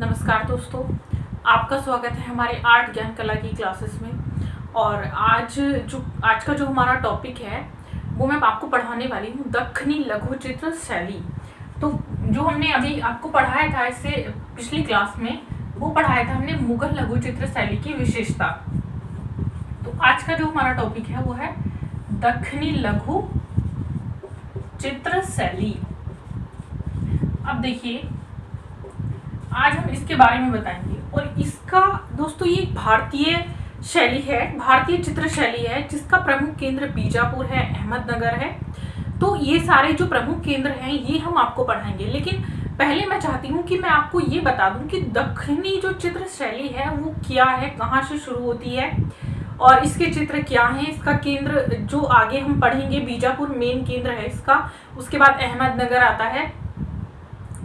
नमस्कार दोस्तों, आपका स्वागत है हमारे आर्ट ज्ञान कला की क्लासेस में। और आज का जो हमारा टॉपिक है वो मैं आपको पढ़ाने वाली हूँ दक्खनी लघु चित्र शैली। तो जो हमने अभी आपको पढ़ाया था इससे पिछली क्लास में, वो पढ़ाया था हमने मुगल लघु चित्र शैली की विशेषता। तो आज का जो हमारा टॉपिक है वो है दक्खनी लघु चित्र शैली। अब देखिए, आज हम इसके बारे में बताएंगे। और इसका दोस्तों ये भारतीय शैली है, भारतीय चित्र शैली है, जिसका प्रमुख केंद्र बीजापुर है, अहमदनगर है। तो ये सारे जो प्रमुख केंद्र हैं ये हम आपको पढ़ाएंगे। लेकिन पहले मैं चाहती हूँ कि मैं आपको ये बता दूं कि दक्खनी जो चित्र शैली है वो क्या है, कहाँ से शुरू होती है और इसके चित्र क्या हैं। इसका केंद्र जो आगे हम पढ़ेंगे, बीजापुर मेन केंद्र है इसका, उसके बाद अहमदनगर आता है।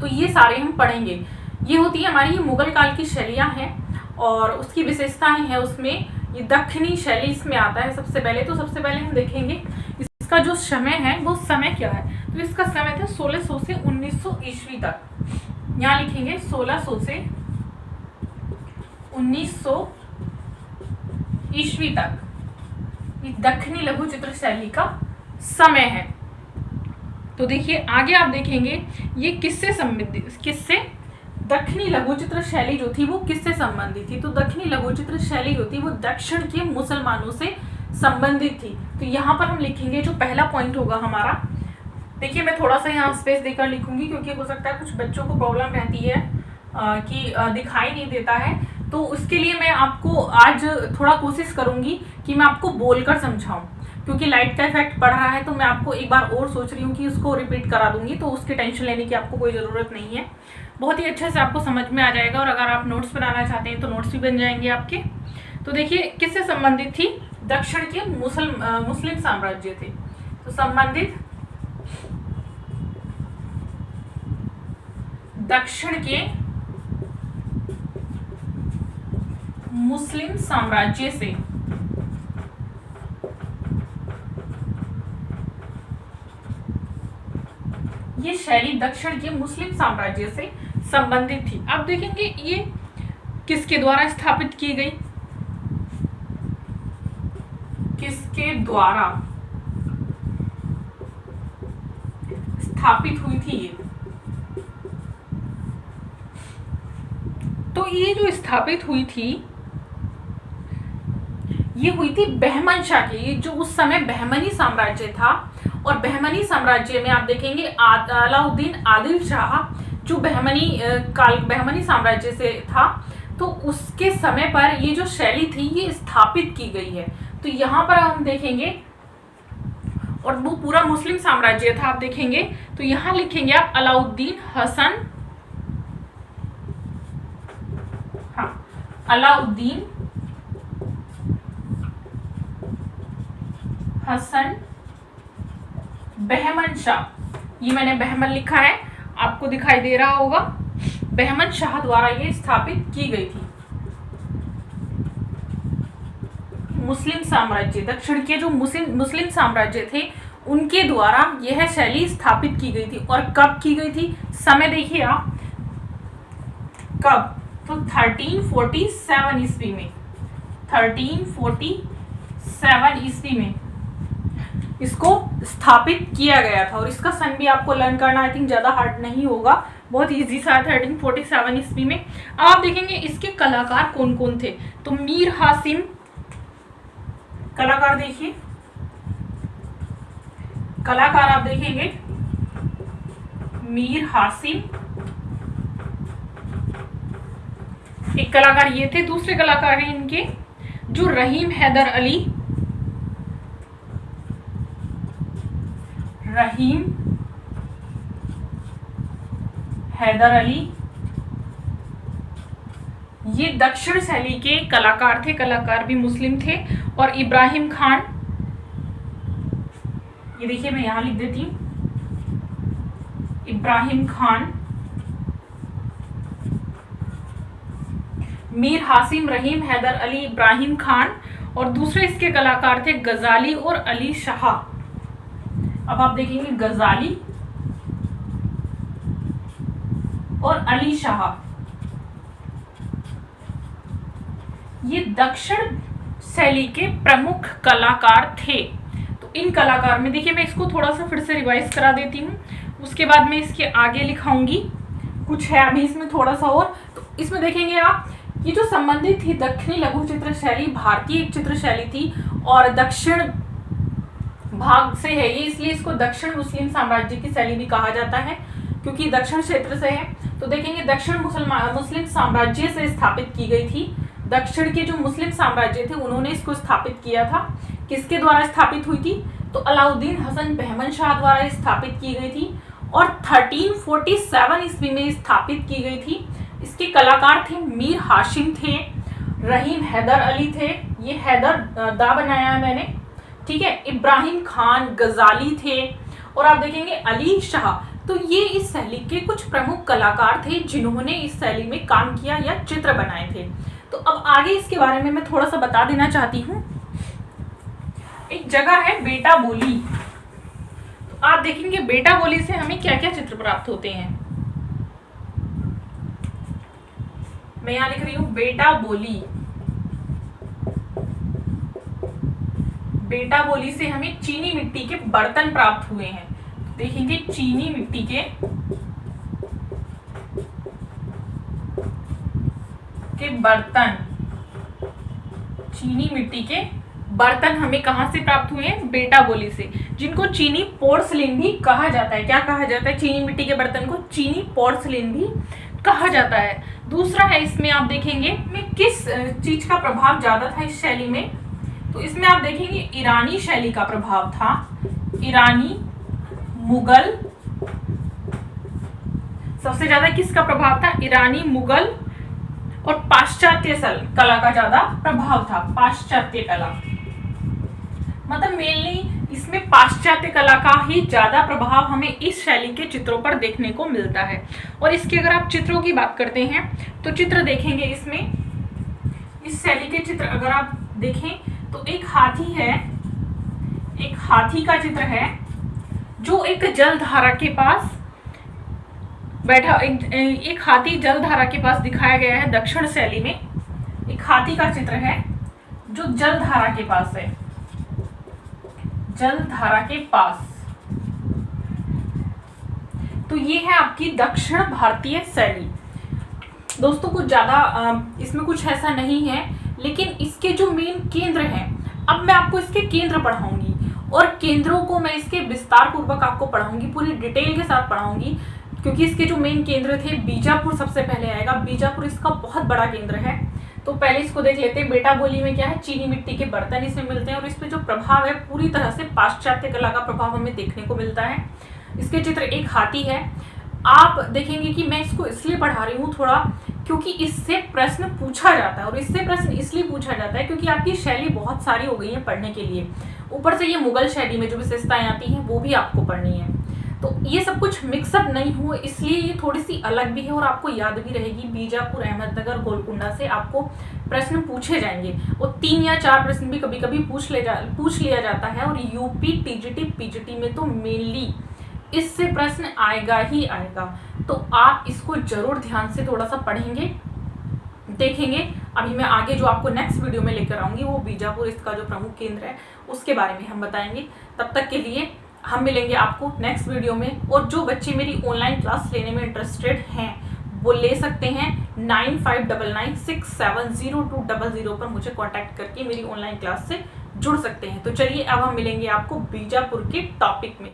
तो ये सारे हम पढ़ेंगे। ये होती है हमारी मुगल काल की शैलियाँ हैं और उसकी विशेषताएं हैं। उसमें ये दक्खनी शैली इसमें आता है। सबसे पहले हम देखेंगे इसका जो समय है वो समय क्या है। तो इसका समय था 1600 से 1900 ईस्वी तक। यहाँ लिखेंगे 1600 से 1900 ईस्वी तक ये दक्खनी लघु चित्र शैली का समय है। तो देखिए आगे आप देखेंगे ये किससे संबंधित, किससे दक्खनी लघु चित्र शैली जो थी वो किससे संबंधित थी। तो दक्खनी लघु चित्र शैली जो थी वो दक्षिण के मुसलमानों से संबंधित थी। तो यहाँ पर हम लिखेंगे जो पहला पॉइंट होगा हमारा, देखिए मैं थोड़ा सा यहाँ स्पेस देकर लिखूंगी क्योंकि हो सकता है कुछ बच्चों को प्रॉब्लम रहती है कि दिखाई नहीं देता है। तो उसके लिए मैं आपको आज थोड़ा कोशिश करूंगी कि मैं आपको बोलकर समझाऊं, क्योंकि लाइट का इफेक्ट पड़ रहा है। तो मैं आपको एक बार और सोच रही हूँ कि उसको रिपीट करा दूंगी, तो उसकी टेंशन लेने की आपको कोई ज़रूरत नहीं है। बहुत ही अच्छे से आपको समझ में आ जाएगा। और अगर आप नोट्स बनाना चाहते हैं तो नोट्स भी बन जाएंगे आपके। तो देखिए किससे संबंधित थी, दक्षिण के मुस्लिम साम्राज्य थे। तो संबंधित दक्षिण के मुस्लिम साम्राज्य से। ये शैली दक्षिण के मुस्लिम साम्राज्य से संबंधित थी। अब देखेंगे ये किसके द्वारा स्थापित की गई, किसके द्वारा स्थापित हुई थी ये। तो ये जो स्थापित हुई थी ये हुई थी बहमन शाह की। ये जो उस समय बहमनी साम्राज्य था, और बहमनी साम्राज्य में आप देखेंगे अलाउद्दीन आदिल शाह जो बहमनी साम्राज्य से था, तो उसके समय पर ये जो शैली थी ये स्थापित की गई है। तो यहाँ पर हम देखेंगे, और वो पूरा मुस्लिम साम्राज्य था। आप देखेंगे तो यहाँ लिखेंगे आप अलाउद्दीन हसन, हाँ अलाउद्दीन हसन बहमन शाह। ये मैंने बहमन लिखा है, आपको दिखाई दे रहा होगा। बहमन शाह द्वारा ये स्थापित की गई थी। मुस्लिम साम्राज्य, दक्षिण के जो मुस्लिम साम्राज्य थे उनके द्वारा यह शैली स्थापित की गई थी। और कब की गई थी, समय देखिए आप कब, तो 1347 ईस्वी में। 1347 ईस्वी में इसको स्थापित किया गया था। और इसका सन भी आपको लर्न करना आई थिंक ज़्यादा हार्ड नहीं होगा, बहुत इजी सा है। 1347 ईस्वी में। अब आप देखेंगे इसके कलाकार कौन कौन थे। तो मीर हासिम कलाकार, देखिए कलाकार आप देखेंगे मीर हासिम एक कलाकार ये थे। दूसरे कलाकार हैं इनके जो रहीम हैदर अली, रहीम हैदर अली, ये दक्षिण शैली के कलाकार थे, कलाकार भी मुस्लिम थे। और इब्राहिम खान, ये देखिए मैं यहां लिख देती हूं, इब्राहिम खान, मीर हासिम, रहीम हैदर अली, इब्राहिम खान। और दूसरे इसके कलाकार थे गजाली और अली शाह। अब आप देखेंगे गजाली और अली शाह। ये दक्षिण शैली के प्रमुख कलाकार थे। तो इन कलाकार में देखिए, मैं इसको थोड़ा सा फिर से रिवाइज करा देती हूँ, उसके बाद मैं इसके आगे लिखाऊंगी, कुछ है अभी इसमें थोड़ा सा और। तो इसमें देखेंगे आप, ये जो संबंधित थी दक्षिणी लघु चित्र शैली भारतीय एक चित्र शैली थी और दक्षिण भाग से है ये, इसलिए इसको दक्षिण मुस्लिम साम्राज्य की शैली भी कहा जाता है क्योंकि दक्षिण क्षेत्र से है। तो देखेंगे दक्षिण मुस्लिम साम्राज्य से स्थापित की गई थी। दक्षिण के जो मुस्लिम साम्राज्य थे उन्होंने इसको स्थापित किया था। किसके द्वारा स्थापित हुई थी? तो अलाउद्दीन हसन बहमन शाह द्वारा स्थापित की गई थी और 1347 ईस्वी में स्थापित की गई थी। इसके कलाकार थे मीर हाशिम थे, रहीम हैदर अली थे, ये हैदर दा बनाया है मैंने, ठीक है, इब्राहिम खान गजाली थे और आप देखेंगे अली शाह। तो ये इस शैली के कुछ प्रमुख कलाकार थे जिन्होंने इस शैली में काम किया या चित्र बनाए थे। तो अब आगे इसके बारे में मैं थोड़ा सा बता देना चाहती हूँ। एक जगह है बेटा बोली, तो आप देखेंगे बेटा बोली से हमें क्या क्या चित्र प्राप्त होते हैं। मैं यहाँ लिख रही हूँ बेटा बोली। बेटा बोली से हमें चीनी मिट्टी के बर्तन प्राप्त हुए हैं। देखेंगे चीनी मिट्टी के बर्तन, चीनी मिट्टी के बर्तन हमें कहां से प्राप्त हुए हैं? बेटा बोली से, जिनको चीनी पोर्सलिन भी कहा जाता है। क्या कहा जाता है? चीनी मिट्टी के बर्तन को चीनी पोर्सलिन भी कहा जाता है। दूसरा है, इसमें आप देखेंगे में किस चीज का प्रभाव ज्यादा था इस शैली में? तो इसमें आप देखेंगे ईरानी शैली का प्रभाव था। ईरानी, मुगल, सबसे ज्यादा किसका प्रभाव था? ईरानी, मुगल और पाश्चात्य कला का ज्यादा प्रभाव था। पाश्चात्य कला मतलब मेनली इसमें पाश्चात्य कला का ही ज्यादा प्रभाव हमें इस शैली के चित्रों पर देखने को मिलता है। और इसके अगर आप चित्रों की बात करते हैं तो चित्र देखेंगे इसमें, इस शैली के चित्र अगर आप देखें तो एक हाथी है, एक हाथी का चित्र है जो एक जलधारा के पास बैठा, एक हाथी जलधारा के पास दिखाया गया है। दक्षिण शैली में एक हाथी का चित्र है जो जलधारा के पास है, जलधारा के पास। तो ये है आपकी दक्षिण भारतीय शैली। दोस्तों कुछ ज्यादा इसमें कुछ ऐसा नहीं है, लेकिन इसके जो मेन केंद्र हैं, अब मैं आपको इसके केंद्र पढ़ाऊंगी और केंद्रों को मैं इसके विस्तार पूर्वक आपको पढ़ाऊंगी, पूरी डिटेल के साथ पढ़ाऊंगी, क्योंकि इसके जो मेन केंद्र थे, बीजापुर सबसे पहले आएगा। बीजापुर इसका बहुत बड़ा केंद्र है। तो पहले इसको देख लेते हैं। बेटा बोली में क्या है? चीनी मिट्टी के बर्तन इसमें मिलते हैं और इसमें जो प्रभाव है पूरी तरह से पाश्चात्य कला का प्रभाव हमें देखने को मिलता है। इसके चित्र एक हाथी है। आप देखेंगे कि मैं इसको इसलिए पढ़ा रही हूँ थोड़ा, क्योंकि इससे प्रश्न पूछा जाता है और इससे प्रश्न इसलिए पूछा जाता है क्योंकि आपकी शैली बहुत सारी हो गई है पढ़ने के लिए। ऊपर से ये मुगल शैली में जो विशेषताएं आती हैं वो भी आपको पढ़नी है। तो ये सब कुछ मिक्सअप नहीं हुआ, इसलिए ये थोड़ी सी अलग भी है और आपको याद भी रहेगी। बीजापुर, अहमदनगर, गोलकुंडा से आपको प्रश्न पूछे जाएंगे और 3 या 4 प्रश्न भी कभी कभी पूछ लिया जाता है। और यूपी, टीजीटी, पीजीटी में तो मेनली इससे प्रश्न आएगा ही आएगा। तो आप इसको जरूर ध्यान से थोड़ा सा पढ़ेंगे, देखेंगे। अभी मैं आगे जो आपको नेक्स्ट वीडियो में लेकर आऊंगी वो बीजापुर इसका जो प्रमुख केंद्र है उसके बारे में हम बताएंगे। तब तक के लिए हम मिलेंगे आपको नेक्स्ट वीडियो में। और जो बच्चे मेरी ऑनलाइन क्लास लेने में इंटरेस्टेड हैं वो ले सकते हैं 9599670200 पर मुझे कांटेक्ट करके मेरी ऑनलाइन क्लास से जुड़ सकते हैं। तो चलिए अब हम मिलेंगे आपको बीजापुर के टॉपिक में।